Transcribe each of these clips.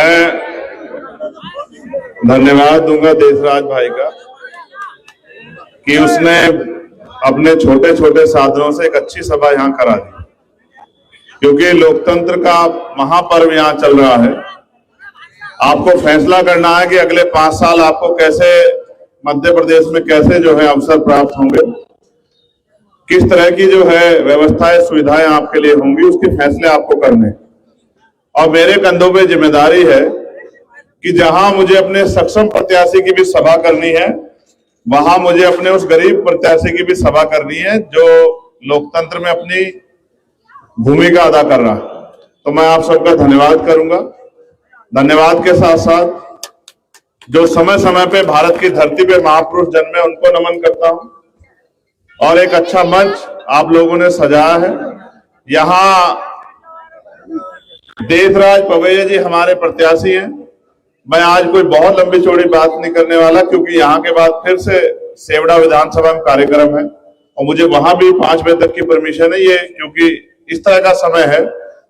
मैं धन्यवाद दूंगा देशराज भाई का कि उसने अपने छोटे छोटे साधनों से एक अच्छी सभा यहाँ करा दी, क्योंकि लोकतंत्र का महापर्व यहाँ चल रहा है। आपको फैसला करना है कि अगले 5 साल आपको कैसे मध्य प्रदेश में कैसे जो है अवसर प्राप्त होंगे, किस तरह की जो है व्यवस्थाएं सुविधाएं आपके लिए होंगी, उसके फैसले आपको करने। और मेरे कंधों पे जिम्मेदारी है कि जहां मुझे अपने सक्षम प्रत्याशी की भी सभा करनी है, वहां मुझे अपने उस गरीब प्रत्याशी की भी सभा करनी है जो लोकतंत्र में अपनी भूमिका अदा कर रहा है। तो मैं आप सबका धन्यवाद करूंगा। धन्यवाद के साथ साथ जो समय समय पे भारत की धरती पे महापुरुष जन्मे उनको नमन करता हूं। और एक अच्छा मंच आप लोगों ने सजाया है। यहाँ देशराज पवैया जी हमारे प्रत्याशी हैं। मैं आज कोई बहुत लंबी चौड़ी बात नहीं करने वाला, क्योंकि यहाँ के बाद फिर से सेवड़ा विधानसभा में कार्यक्रम है और मुझे वहां भी 5 बजे तक की परमिशन है। ये क्योंकि इस तरह का समय है,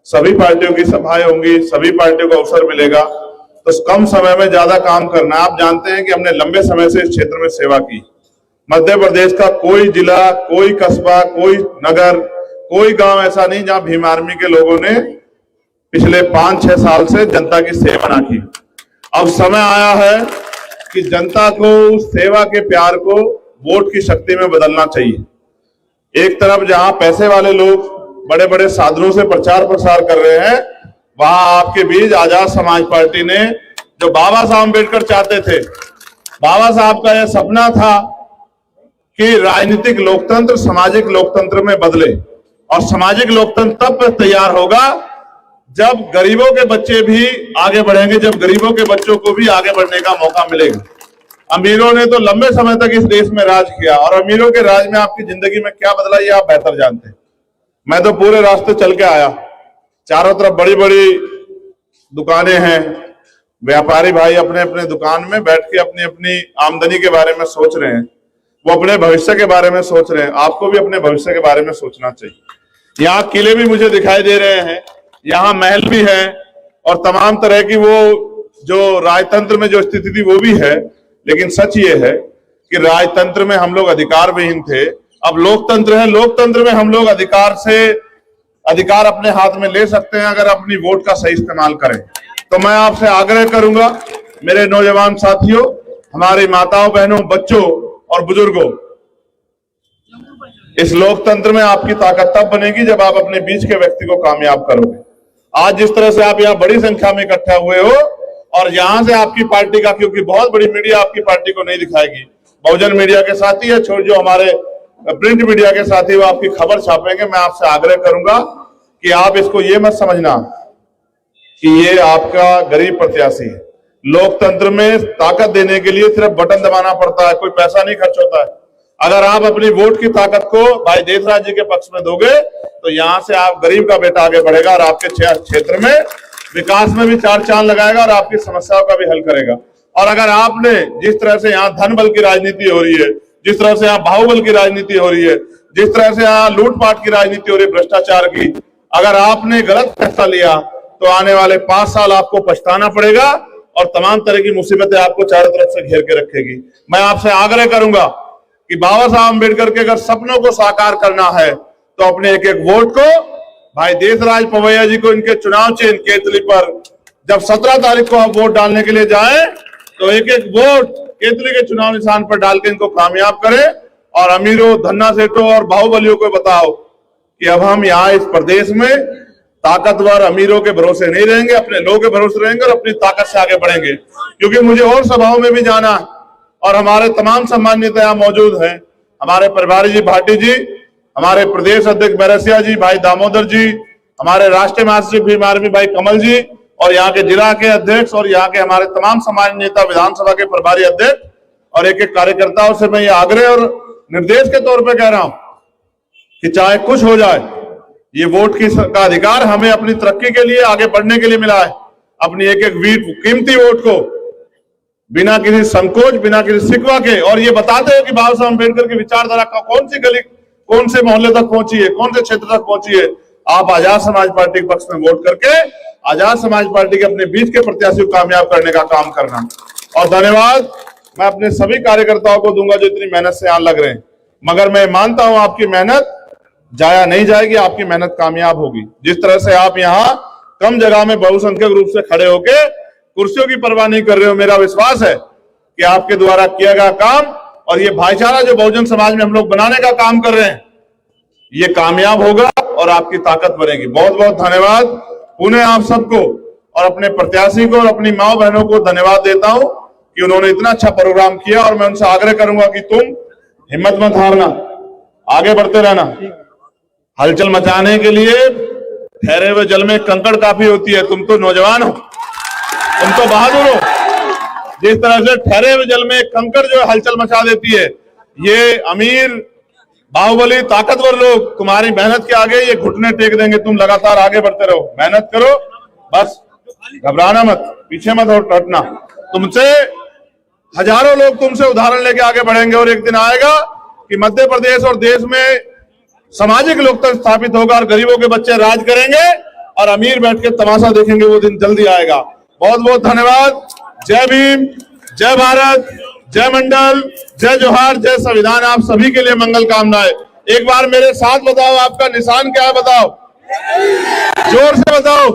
सभी पार्टियों की सभाएं होंगी, सभी पार्टियों को अवसर मिलेगा, तो कम समय में ज्यादा काम करना। आप जानते हैं कि हमने लंबे समय से इस क्षेत्र में सेवा की। मध्य प्रदेश का कोई जिला, कोई कस्बा, कोई नगर, कोई गांव ऐसा नहीं जहां भीम आर्मी के लोगों ने पिछले 5-6 साल से जनता की सेवा ना की। अब समय आया है कि जनता को उस सेवा के प्यार को वोट की शक्ति में बदलना चाहिए। एक तरफ जहां पैसे वाले लोग बड़े बड़े साधनों से प्रचार प्रसार कर रहे हैं, वहां आपके बीच आजाद समाज पार्टी ने जो बाबा साहब अम्बेडकर चाहते थे, बाबा साहब का यह सपना था कि राजनीतिक लोकतंत्र सामाजिक लोकतंत्र में बदले। और सामाजिक लोकतंत्र तब तैयार होगा जब गरीबों के बच्चे भी आगे बढ़ेंगे, जब गरीबों के बच्चों को भी आगे बढ़ने का मौका मिलेगा। अमीरों ने तो लंबे समय तक इस देश में राज किया, और अमीरों के राज में आपकी जिंदगी में क्या बदला ये आप बेहतर जानते हैं। मैं तो पूरे रास्ते चल के आया, चारों तरफ बड़ी बड़ी दुकानें हैं, व्यापारी भाई अपने अपने दुकान में बैठ के अपनी अपनी आमदनी के बारे में सोच रहे हैं, वो अपने भविष्य के बारे में सोच रहे हैं। आपको भी अपने भविष्य के बारे में सोचना चाहिए। यहाँ किले भी मुझे दिखाई दे रहे हैं, यहाँ महल भी है, और तमाम तरह की वो जो राजतंत्र में जो स्थिति थी वो भी है। लेकिन सच ये है कि राजतंत्र में हम लोग अधिकार विहीन थे, अब लोकतंत्र है। लोकतंत्र में हम लोग अधिकार अपने हाथ में ले सकते हैं अगर अपनी वोट का सही इस्तेमाल करें। तो मैं आपसे आग्रह करूंगा, मेरे नौजवान साथियों, हमारी माताओं, बहनों, बच्चों और बुजुर्गों, इस लोकतंत्र में आपकी ताकत तब बनेगी जब आप अपने बीच के व्यक्ति को कामयाब करोगे। आज जिस तरह से आप यहाँ बड़ी संख्या में इकट्ठा हुए हो, और यहाँ से आपकी पार्टी का, क्योंकि बहुत बड़ी मीडिया आपकी पार्टी को नहीं दिखाएगी, बहुजन मीडिया के साथी है, छोड़ जो हमारे प्रिंट मीडिया के साथी वो आपकी खबर छापेंगे। मैं आपसे आग्रह करूंगा कि आप इसको ये मत समझना कि ये आपका गरीब प्रत्याशी है। लोकतंत्र में ताकत देने के लिए सिर्फ बटन दबाना पड़ता है, कोई पैसा नहीं खर्च होता है। अगर आप अपनी वोट की ताकत को भाई देशराज जी के पक्ष में दोगे तो यहाँ से आप गरीब का बेटा आगे बढ़ेगा और आपके क्षेत्र में विकास में भी 4 चांद लगाएगा और आपकी समस्याओं का भी हल करेगा। और अगर आपने जिस तरह से यहाँ धन बल की राजनीति हो रही है, जिस तरह से यहाँ बाहुबल की राजनीति हो रही है, जिस तरह से यहाँ लूटपाट की राजनीति हो रही है, भ्रष्टाचार की, अगर आपने गलत फैसला लिया तो आने वाले 5 साल आपको पछताना पड़ेगा और तमाम तरह की मुसीबतें आपको चारों तरफ से घेर के रखेगी। मैं आपसे आग्रह करूंगा कि बाबा साहब अम्बेडकर के अगर सपनों को साकार करना है तो अपने एक एक वोट को भाई देशराज पवैया जी को इनके चुनाव चिन्ह केतली पर जब 17 तारीख को आप वोट डालने के लिए जाएं तो एक एक वोट केतली के चुनाव निशान पर डाल के इनको कामयाब करें। और अमीरों, धन्ना सेठों और बाहुबलियों को बताओ कि अब हम यहाँ इस प्रदेश में ताकतवर अमीरों के भरोसे नहीं रहेंगे, अपने लोगों के भरोसे रहेंगे और अपनी ताकत से आगे बढ़ेंगे। क्योंकि मुझे और सभाओं में भी जाना है और हमारे तमाम सम्मानित नेता यहाँ मौजूद हैं, हमारे प्रभारी जी भाटी जी, हमारे प्रदेश अध्यक्ष बैरसिया जी, भाई दामोदर जी, हमारे राष्ट्रीय महासचिव भीम आर्मी भाई कमल जी, और यहाँ के जिला के अध्यक्ष और यहाँ के हमारे तमाम सम्मानित नेता, विधानसभा के प्रभारी अध्यक्ष और एक एक कार्यकर्ताओं से मैं ये आग्रह और निर्देश के तौर पर कह रहा हूं कि चाहे कुछ हो जाए, ये वोट का अधिकार हमें अपनी तरक्की के लिए, आगे बढ़ने के लिए मिला है। अपनी एक एक कीमती वोट को बिना किसी संकोच, बिना किसी शिकवा के, और ये बताते हो कि बाबा साहब अम्बेडकर की विचारधारा का कौन सी गली, कौन से मोहल्ले तक पहुंची है, कौन से क्षेत्र तक पहुंची है, आप आजाद समाज पार्टी के पक्ष में वोट करके आजाद समाज पार्टी के अपने बीच के प्रत्याशी को कामयाब करने का काम करना। और धन्यवाद मैं अपने सभी कार्यकर्ताओं को दूंगा जो इतनी मेहनत से यहां लग रहे हैं, मगर मैं मानता हूं आपकी मेहनत जाया नहीं जाएगी, आपकी मेहनत कामयाब होगी। जिस तरह से आप यहां कम जगह में बहुसंख्यक रूप से खड़े होके कुर्सियों की परवाह नहीं कर रहे हो, मेरा विश्वास है कि आपके द्वारा किया गया काम और ये भाईचारा जो बहुजन समाज में हम लोग बनाने का काम कर रहे हैं, ये कामयाब होगा और आपकी ताकत बनेगी। बहुत बहुत धन्यवाद पुनः आप सबको और अपने प्रत्याशी को और अपनी माओ बहनों को धन्यवाद देता हूं कि उन्होंने इतना अच्छा प्रोग्राम किया। और मैं उनसे आग्रह करूंगा कि तुम हिम्मत मत हारना, आगे बढ़ते रहना। हलचल मचाने के लिए ठहरे हुए जल में कंकड़ काफी होती है। तुम तो नौजवान हो, तुम तो बहादुर हो। जिस तरह से ठहरे हुए जल में कंकड़ जो हलचल मचा देती है, ये अमीर बाहुबली ताकतवर लोग तुम्हारी मेहनत के आगे ये घुटने टेक देंगे। तुम लगातार आगे बढ़ते रहो, मेहनत करो, बस घबराना मत, पीछे मत हटना। तुमसे हजारों लोग तुमसे उदाहरण लेके आगे बढ़ेंगे और एक दिन आएगा कि मध्य प्रदेश और देश में सामाजिक लोकतंत्र स्थापित होगा और गरीबों के बच्चे राज करेंगे और अमीर बैठ के तमाशा देखेंगे। वो दिन जल्दी आएगा। बहुत बहुत धन्यवाद। जय भीम, जय भारत, जय मंडल, जय जोहार, जय संविधान। आप सभी के लिए मंगल कामनाएं। एक बार मेरे साथ बताओ, आपका निशान क्या है? बताओ, जोर से बताओ।